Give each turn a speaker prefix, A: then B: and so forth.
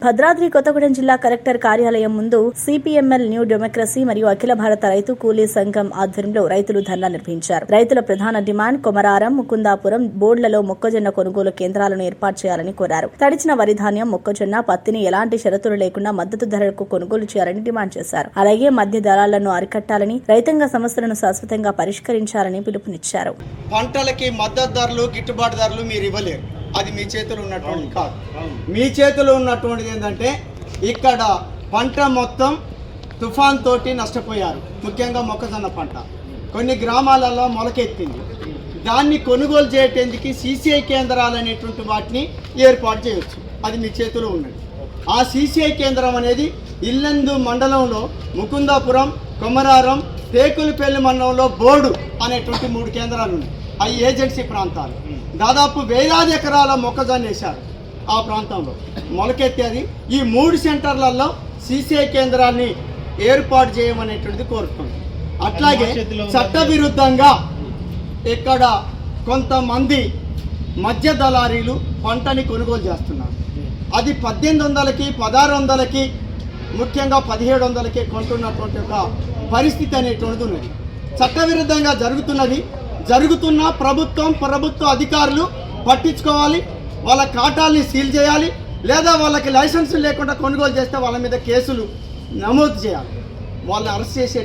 A: భద్రాద్రి కొత్తగూడెం జిల్లా కలెక్టర్ కార్యాలయం ముందు సిపిఎంఎల్ న్యూ డెమోక్రసీ మరియు అఖిల భారత రైతు కూలీ సంఘం ఆధ్వర్యంలో రైతులు ధర్నా నిర్వహించారు. రైతుల ప్రధాన డిమాండ్ కొమరారం, ముకుందాపురం బోర్డులలో మొక్కజొన్న కొనుగోలు కేంద్రాలను ఏర్పాటు చేయాలని కోరారు. తడిచిన వరి ధాన్యం, మొక్కజొన్న, పత్తిని ఎలాంటి షరతులు లేకుండా మద్దతు ధరలకు కొనుగోలు చేయాలని డిమాండ్ చేశారు. అలాగే మధ్య దళాలను అరికట్టాలని, రైతాంగ సమస్యలను శాశ్వతంగా పరిష్కరించాలని పిలుపునిచ్చారు.
B: పంటలకి మద్దతు ధరలు, గిట్టుబాటు ధరలు మీరు ఇవ్వలేరు. అది మీ చేతిలో ఉన్నటువంటి కాదు. మీ చేతిలో ఉన్నటువంటిది ఏంటంటే ఇక్కడ పంట మొత్తం తుఫాన్ తోటి నష్టపోయారు. ముఖ్యంగా మొక్కజొన్న పంట కొన్ని గ్రామాలలో మొలకెత్తింది. దాన్ని కొనుగోలు చేయటానికి సీసీఐ కేంద్రాలు అనేటువంటి వాటిని ఏర్పాటు చేయవచ్చు. అది మీ చేతిలో ఉన్నది. ఆ సీసీఐ కేంద్రం అనేది ఇల్లందు మండలంలో ముకుందాపురం, కొమరారం, టేకులపల్లి మండలంలో బోర్డు అనేటువంటి 3 కేంద్రాలు ఉన్నాయి. అవి ఏజెన్సీ ప్రాంతాలు. దాదాపు వేలాది ఎకరాల మొక్కజొన్న వేశారు. ఆ ప్రాంతంలో మొలకెత్తేది. ఈ 3 సెంటర్లలో సీసీఐ కేంద్రాన్ని ఏర్పాటు చేయమనేటువంటిది కోరుతుంది. అట్లాగే చట్టవిరుద్ధంగా ఇక్కడ కొంతమంది మధ్య దళారీలు పంటని కొనుగోలు చేస్తున్నారు. అది 1800కి, 1600కి, ముఖ్యంగా 1700కి కొంటున్నటువంటి ఒక పరిస్థితి అనేటువంటిది ఉన్నది. చట్టవిరుద్ధంగా జరుగుతున్న ప్రభుత్వ అధికారులు పట్టించుకోవాలి. వాళ్ళ ఖాతాల్ని సీల్ చేయాలి. లేదా వాళ్ళకి లైసెన్స్ లేకుండా కొనుగోలు చేస్తే వాళ్ళ మీద కేసులు నమోదు చేయాలి. వాళ్ళని అరెస్ట్ చేసే